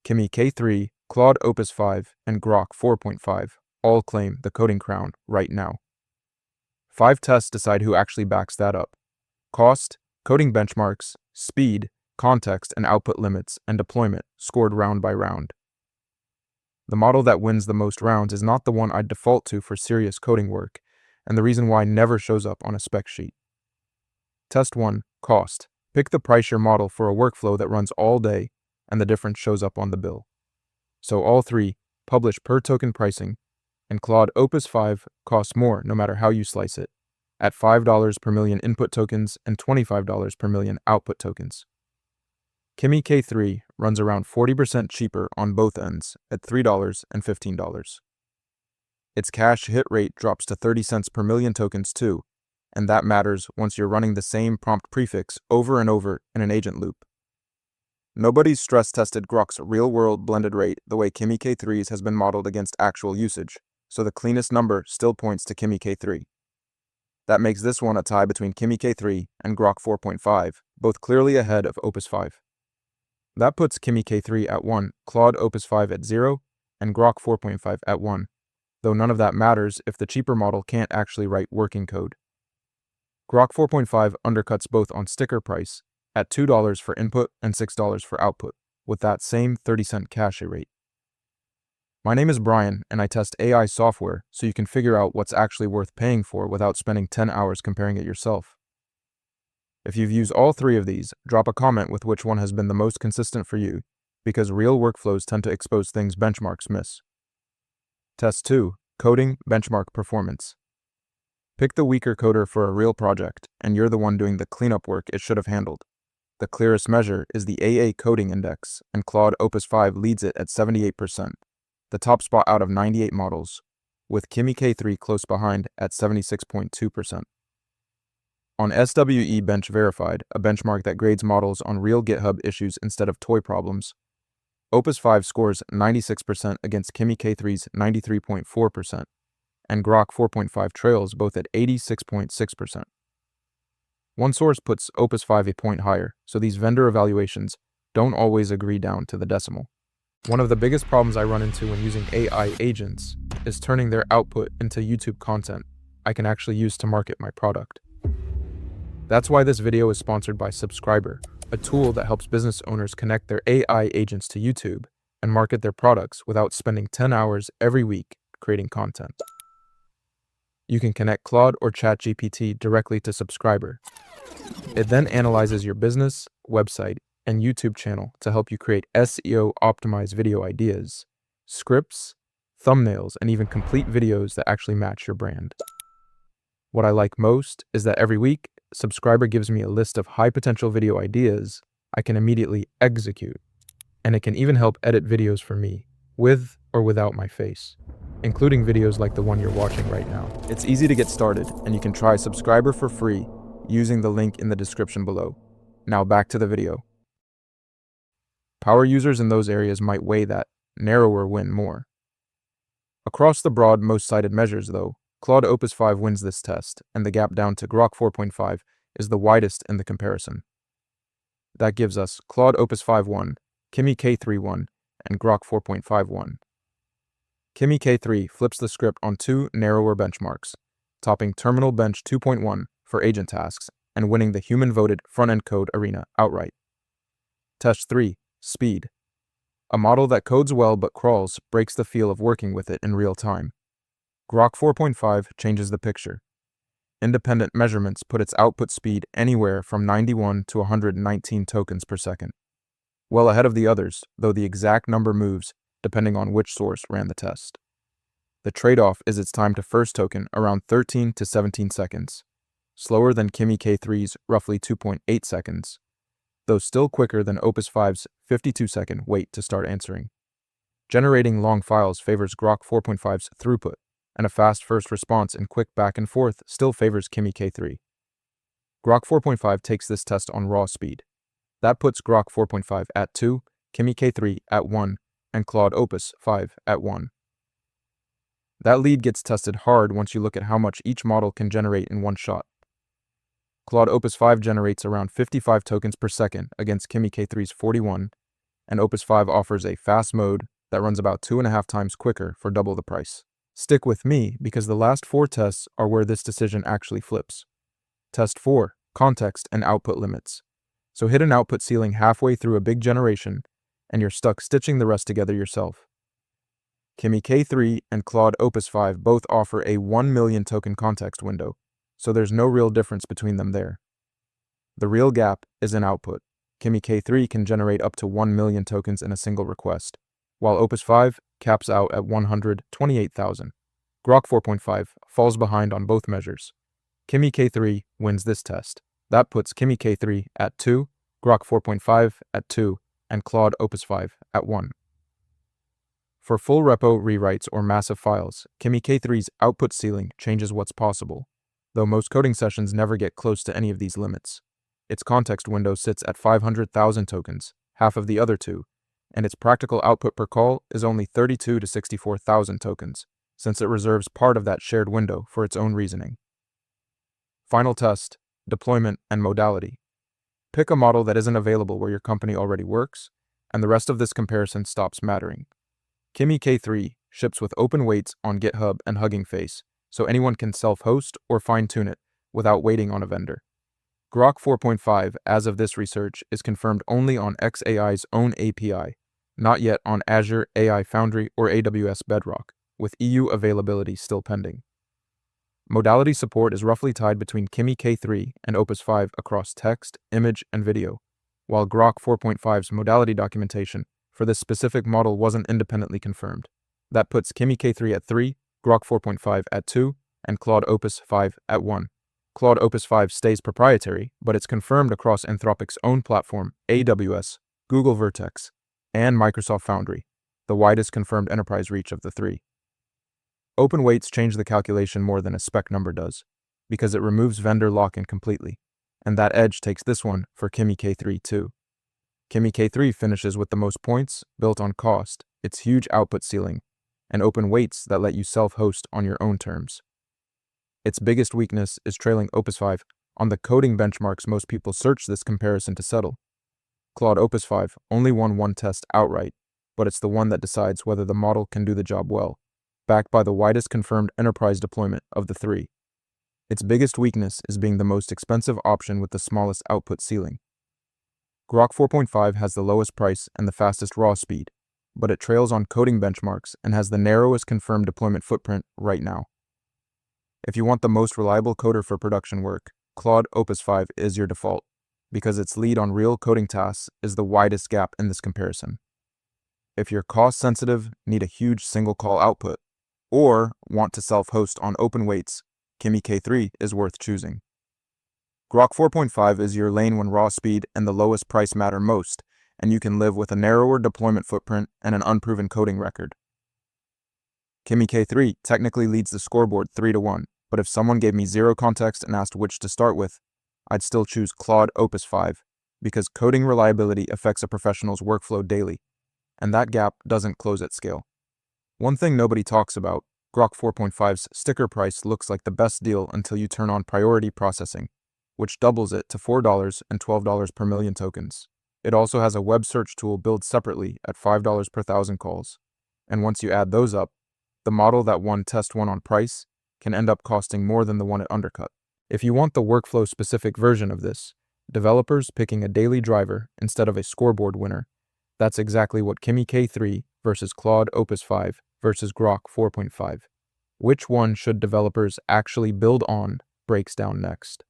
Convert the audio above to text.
Kimi K3, Claude Opus 5, and Grok 4.5 all claim the coding crown right now. 5 tests decide who actually backs that up. Cost, coding benchmarks, speed, context and output limits, and deployment scored round by round. The model that wins the most rounds is not the one I'd default to for serious coding work, and the reason why never shows up on a spec sheet. Test 1, cost. Pick the price your model for a workflow that runs all day, and the difference shows up on the bill. So all 3 publish per token pricing, and Claude Opus 5 costs more no matter how you slice it, at $5 per million input tokens and $25 per million output tokens. Kimi K3 runs around 40% cheaper on both ends at $3 and $15. Its cache hit rate drops to 30 cents per million tokens too, and that matters once you're running the same prompt prefix over and over in an agent loop. Nobody's stress-tested Grok's real-world blended rate the way Kimi K3's has been modeled against actual usage, so the cleanest number still points to Kimi K3. That makes this one a tie between Kimi K3 and Grok 4.5, both clearly ahead of Opus 5. That puts Kimi K3 at 1, Claude Opus 5 at 0, and Grok 4.5 at 1, though none of that matters if the cheaper model can't actually write working code. Grok 4.5 undercuts both on sticker price, at $2 for input and $6 for output, with that same 30-cent cache rate. My name is Brian, and I test AI software so you can figure out what's actually worth paying for without spending 10 hours comparing it yourself. If you've used all 3 of these, drop a comment with which one has been the most consistent for you, because real workflows tend to expose things benchmarks miss. Test 2, coding benchmark performance. Pick the weaker coder for a real project, and you're the one doing the cleanup work it should have handled. The clearest measure is the AA coding index, and Claude Opus 5 leads it at 78%, the top spot out of 98 models, with Kimi K3 close behind at 76.2%. On SWE Bench Verified, a benchmark that grades models on real GitHub issues instead of toy problems, Opus 5 scores 96% against Kimi K3's 93.4%, and Grok 4.5 trails both at 86.6%. One source puts Opus 5 a point higher, so these vendor evaluations don't always agree down to the decimal. One of the biggest problems I run into when using AI agents is turning their output into YouTube content I can actually use to market my product. That's why this video is sponsored by Subscriber, a tool that helps business owners connect their AI agents to YouTube and market their products without spending 10 hours every week creating content. You can connect Claude or ChatGPT directly to Subscriber. It then analyzes your business, website, and YouTube channel to help you create SEO-optimized video ideas, scripts, thumbnails, and even complete videos that actually match your brand. What I like most is that every week, Subscriber gives me a list of high-potential video ideas I can immediately execute, and it can even help edit videos for me, with or without my face, including videos like the one you're watching right now. It's easy to get started, and you can try Subscriber for free using the link in the description below. Now back to the video. Power users in those areas might weigh that narrower win more. Across the broad, most cited measures, though, Claude Opus 5 wins this test, and the gap down to Grok 4.5 is the widest in the comparison. That gives us Claude Opus 5 1, Kimi K3 1, and Grok 4.5 1. Kimi K3 flips the script on 2 narrower benchmarks, topping Terminal Bench 2.1 for agent tasks and winning the human-voted front-end code arena outright. Test 3, speed. A model that codes well but crawls breaks the feel of working with it in real time. Grok 4.5 changes the picture. Independent measurements put its output speed anywhere from 91 to 119 tokens per second. Well ahead of the others, though the exact number moves depending on which source ran the test. The trade-off is its time to first token around 13 to 17 seconds, slower than Kimi K3's roughly 2.8 seconds, though still quicker than Opus 5's 52-second wait to start answering. Generating long files favors Grok 4.5's throughput, and a fast first response and quick back and forth still favors Kimi K3. Grok 4.5 takes this test on raw speed. That puts Grok 4.5 at 2, Kimi K3 at 1, and Claude Opus 5 at 1. That lead gets tested hard once you look at how much each model can generate in one shot. Claude Opus 5 generates around 55 tokens per second against Kimi K3's 41, and Opus 5 offers a fast mode that runs about 2.5 times quicker for double the price. Stick with me because the last 4 tests are where this decision actually flips. Test 4, context and output limits. So hit an output ceiling halfway through a big generation, and you're stuck stitching the rest together yourself. Kimi K3 and Claude Opus 5 both offer a 1 million token context window, so there's no real difference between them there. The real gap is in output. Kimi K3 can generate up to 1 million tokens in a single request, while Opus 5 caps out at 128,000. Grok 4.5 falls behind on both measures. Kimi K3 wins this test. That puts Kimi K3 at 2, Grok 4.5 at 2, and Claude Opus 5 at 1. For full repo rewrites or massive files, Kimi K3's output ceiling changes what's possible, though most coding sessions never get close to any of these limits. Its context window sits at 500,000 tokens, half of the other two, and its practical output per call is only 32 to 64,000 tokens, since it reserves part of that shared window for its own reasoning. Final test, deployment and modality. Pick a model that isn't available where your company already works, and the rest of this comparison stops mattering. Kimi K3 ships with open weights on GitHub and Hugging Face, so anyone can self-host or fine-tune it without waiting on a vendor. Grok 4.5, as of this research, is confirmed only on xAI's own API, not yet on Azure AI Foundry or AWS Bedrock, with EU availability still pending. Modality support is roughly tied between Kimi K3 and Opus 5 across text, image, and video, while Grok 4.5's modality documentation for this specific model wasn't independently confirmed. That puts Kimi K3 at 3, Grok 4.5 at 2, and Claude Opus 5 at 1. Claude Opus 5 stays proprietary, but it's confirmed across Anthropic's own platform, AWS, Google Vertex, and Microsoft Foundry, the widest confirmed enterprise reach of the 3. Open weights change the calculation more than a spec number does, because it removes vendor lock-in completely, and that edge takes this one for Kimi K3 too. Kimi K3 finishes with the most points built on cost, its huge output ceiling, and open weights that let you self-host on your own terms. Its biggest weakness is trailing Opus 5 on the coding benchmarks most people search this comparison to settle. Claude Opus 5 only won one test outright, but it's the one that decides whether the model can do the job well, backed by the widest confirmed enterprise deployment of the 3. Its biggest weakness is being the most expensive option with the smallest output ceiling. Grok 4.5 has the lowest price and the fastest raw speed, but it trails on coding benchmarks and has the narrowest confirmed deployment footprint right now. If you want the most reliable coder for production work, Claude Opus 5 is your default, because its lead on real coding tasks is the widest gap in this comparison. If you're cost-sensitive, need a huge single-call output, or want to self-host on open weights, Kimi K3 is worth choosing. Grok 4.5 is your lane when raw speed and the lowest price matter most, and you can live with a narrower deployment footprint and an unproven coding record. Kimi K3 technically leads the scoreboard 3-1, but if someone gave me zero context and asked which to start with, I'd still choose Claude Opus 5, because coding reliability affects a professional's workflow daily, and that gap doesn't close at scale. One thing nobody talks about, Grok 4.5's sticker price looks like the best deal until you turn on priority processing, which doubles it to $4 and $12 per million tokens. It also has a web search tool billed separately at $5 per 1,000 calls. And once you add those up, the model that won test 1 on price can end up costing more than the one it undercut. If you want the workflow-specific version of this, developers picking a daily driver instead of a scoreboard winner, that's exactly what Kimi K3 versus Claude Opus 5 versus Grok 4.5. Which one should developers actually build on breaks down next.